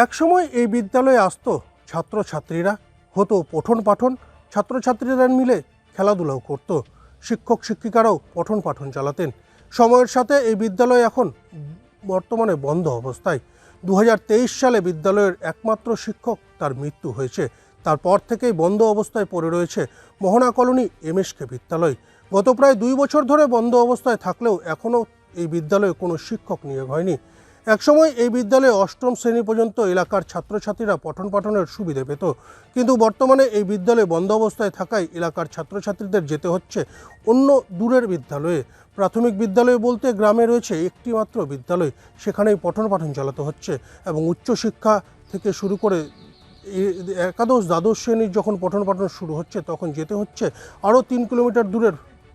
একসময় এই বিদ্যালয়ে আসতো ছাত্রছাত্রীরা, হতো পঠন পাঠন, ছাত্রছাত্রীরা মিলে খেলাধুলাও করত, শিক্ষক শিক্ষিকারাও পঠন পাঠন চালাতেন। সময়ের সাথে এই বিদ্যালয় এখন বর্তমানে বন্ধ অবস্থায়। 2023 সালে বিদ্যালয়ের একমাত্র শিক্ষক তার মৃত্যু হয়েছে। তারপর থেকেই বন্ধ অবস্থায় পড়ে রয়েছে মোহনা কলোনি এমএসকে বিদ্যালয়। গত প্রায় 2 বছর ধরে বন্ধ অবস্থায় থাকলেও এখনও এই বিদ্যালয়ে কোনো শিক্ষক নিয়োগ হয়নি। একসময় এই বিদ্যালয়ে 8ম শ্রেণী পর্যন্ত এলাকার ছাত্রছাত্রীরা পঠন পাঠনের সুবিধে পেত, কিন্তু বর্তমানে এই বিদ্যালয় বন্ধ অবস্থায় থাকায় এলাকার ছাত্রছাত্রীদের যেতে হচ্ছে অন্য দূরের বিদ্যালয়ে। প্রাথমিক বিদ্যালয় বলতে গ্রামে রয়েছে একটি মাত্র বিদ্যালয়, সেখানেই পঠন পাঠন চালাতে হচ্ছে, এবং উচ্চশিক্ষা থেকে শুরু করে একাদশ দ্বাদশ শ্রেণীর যখন পঠন পাঠন শুরু হচ্ছে তখন যেতে হচ্ছে আরও 3 কিলোমিটার দূরের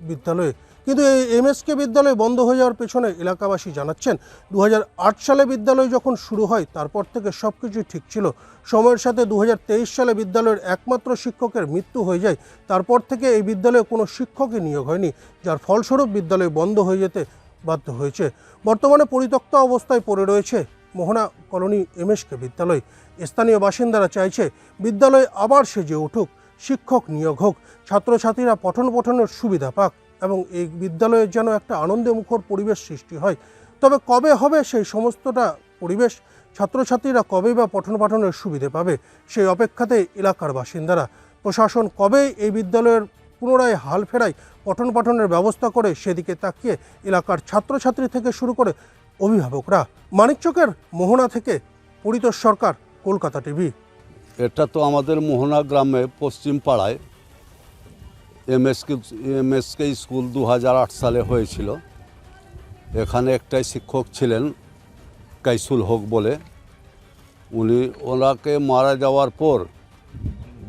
বিদ্যালয়ে। কিন্তু এই এমএসকে বিদ্যালয় বন্ধ হয়ে যাওয়ার পেছনে এলাকাবাসী জানাচ্ছেন 2008 সালে বিদ্যালয় যখন শুরু হয় তারপর থেকে সব কিছুই ঠিক ছিল। সময়ের সাথে 2023 সালে বিদ্যালয়ের একমাত্র শিক্ষকের মৃত্যু হয়ে যায়। তারপর থেকে এই বিদ্যালয়ে কোনো শিক্ষকই নিয়োগ হয়নি, যার ফলস্বরূপ বিদ্যালয় বন্ধ হয়ে যেতে বাধ্য হয়েছে। বর্তমানে পরিত্যক্ত অবস্থায় পড়ে রয়েছে মোহনা কলোনি এমএসকে বিদ্যালয়। স্থানীয় বাসিন্দারা চাইছে বিদ্যালয় আবার সেজে উঠুক, শিক্ষক নিয়োগ হোক, ছাত্রছাত্রীরা পঠন পাঠনের সুবিধা পাক এবং এই বিদ্যালয়ের যেন একটা আনন্দে মুখর পরিবেশ সৃষ্টি হয়। তবে কবে হবে সেই সমস্তটা পরিবেশ, ছাত্রছাত্রীরা কবেই বা পঠন পাঠনের সুবিধে পাবে, সেই অপেক্ষাতে এলাকার বাসিন্দারা। প্রশাসন কবে এই বিদ্যালয়ের পুনরায় হাল ফেরায়, পঠন পাঠনের ব্যবস্থা করে, সেদিকে তাকিয়ে এলাকার ছাত্রছাত্রী থেকে শুরু করে অভিভাবকরা। মানিকচকের মোহনা থেকে পরিতোষ সরকার, কলকাতা টিভি। এটা তো আমাদের মোহনা গ্রামে পশ্চিম পাড়ায় এমএসকে স্কুল 2008 সালে হয়েছিল। এখানে একটাই শিক্ষক ছিলেন কাইসুল হক বলে। ওনাকে মারা যাওয়ার পর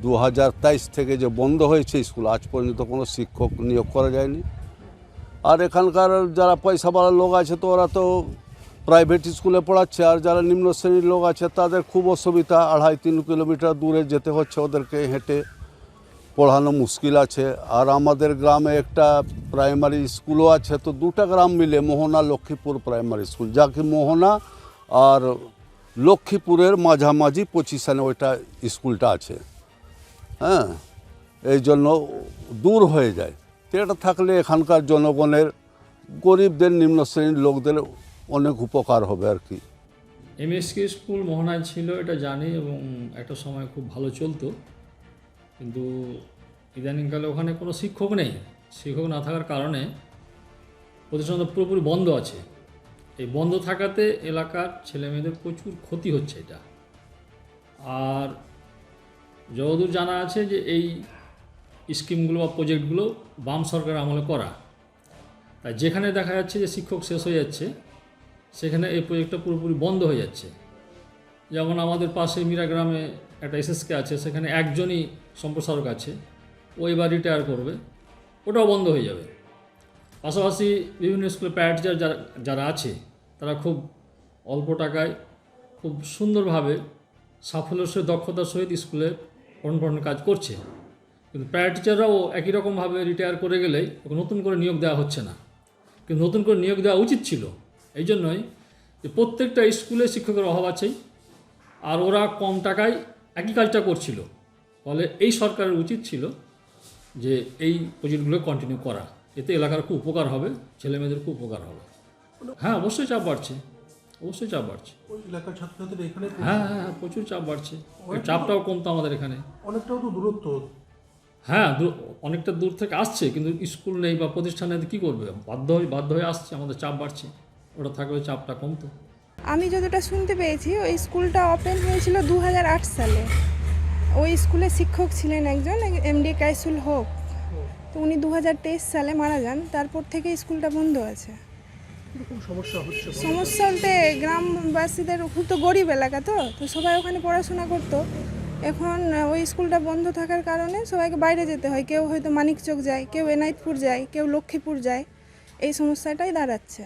2023 থেকে যে বন্ধ হয়েছে স্কুল, আজ পর্যন্ত কোনো শিক্ষক নিয়োগ করা যায়নি। আর এখানকার যারা পয়সাওয়ালা লোক আছে তো ওরা তো প্রাইভেট স্কুলে পড়াচ্ছে, আর যারা নিম্ন শ্রেণীর লোক আছে তাদের খুব অসুবিধা। 2.5-3 কিলোমিটার দূরে যেতে হচ্ছে ওদেরকে, হেঁটে পড়ানো মুশকিল আছে। আর আমাদের গ্রামে একটা প্রাইমারি স্কুলও আছে, তো 2টা গ্রাম মিলে মোহনা লক্ষ্মীপুর প্রাইমারি স্কুল, যা কি মোহনা আর লক্ষ্মীপুরের মাঝামাঝি পজিশানে ওইটা স্কুলটা আছে। হ্যাঁ, এই জন্য দূর হয়ে যায়। তো এটা থাকলে এখানকার জনগণের, গরিবদের, নিম্ন শ্রেণীর লোকদের অনেক উপকার হবে আর কি। এমএসকে স্কুল মোহনায় ছিল এটা জানি, এবং একটা সময় খুব ভালো চলতো, কিন্তু ইদানিংকালে ওখানে কোনো শিক্ষক নেই। শিক্ষক না থাকার কারণে প্রতিষ্ঠানটা পুরোপুরি বন্ধ আছে। এই বন্ধ থাকাতে এলাকার ছেলেমেয়েদের প্রচুর ক্ষতি হচ্ছে এটা। আর যতদূর জানা আছে যে এই স্কিমগুলো বা প্রজেক্টগুলো বাম সরকার আমলে করা, তাই যেখানে দেখা যাচ্ছে যে শিক্ষক শেষ হয়ে যাচ্ছে সেখানে এই প্রজেক্টটা পুরোপুরি বন্ধ হয়ে যাচ্ছে। যেমন আমাদের পাশে মীরা গ্রামে একটা এসএসকে আছে, সেখানে একজনই সম্প্রসারক আছে, ও এবার রিটায়ার করবে, ওটাও বন্ধ হয়ে যাবে। পাশাপাশি বিভিন্ন স্কুলে প্রাইভেট টিচার যারা আছে তারা খুব অল্প টাকায় খুব সুন্দরভাবে সাফল্যের সহিত, দক্ষতার সহিত স্কুলে পঠন কাজ করছে, কিন্তু প্রাইভেট টিচাররাও একই রকমভাবে রিটায়ার করে গেলেই নতুন করে নিয়োগ দেওয়া হচ্ছে না। কিন্তু নতুন করে নিয়োগ দেওয়া উচিত ছিল। এই জন্যই যে প্রত্যেকটা স্কুলে শিক্ষকের অভাব আছেই, আর ওরা কম টাকায় একই কাজটা করছিল। ফলে এই সরকারের উচিত ছিল যে এই প্রজেক্টগুলো কন্টিনিউ করা, এতে এলাকার খুব উপকার হবে, ছেলেমেয়েদের খুব উপকার হবে। হ্যাঁ, অবশ্যই চাপ বাড়ছে, অবশ্যই চাপ বাড়ছে। হ্যাঁ হ্যাঁ হ্যাঁ, প্রচুর চাপ বাড়ছে। চাপটাও কমতো আমাদের এখানে, অনেকটাও তো দূরত্ব। হ্যাঁ, অনেকটা দূর থেকে আসছে, কিন্তু স্কুল নেই বা প্রতিষ্ঠান নেই, কী করবে? বাধ্য হয়ে আসছে, আমাদের চাপ বাড়ছে। ওটা থাকলে চাপটা কমতো। আমি যতটা শুনতে পেয়েছি, ওই স্কুলটা ওপেন হয়েছিল 2008 সালে। ওই স্কুলে শিক্ষক ছিলেন একজন এমডি কাইসুল হক, তো উনি 2023 সালে মারা যান। তারপর থেকে স্কুলটা বন্ধ আছে। সমস্যা বলতে গ্রামবাসীদের খুব তো গরিব এলাকা, তো সবাই ওখানে পড়াশোনা করতো। এখন ওই স্কুলটা বন্ধ থাকার কারণে সবাইকে বাইরে যেতে হয়। কেউ হয়তো মানিকচক যায়, কেউ এনায়েতপুর যায়, কেউ লক্ষ্মীপুর যায়। এই সমস্যাটাই দাঁড়াচ্ছে।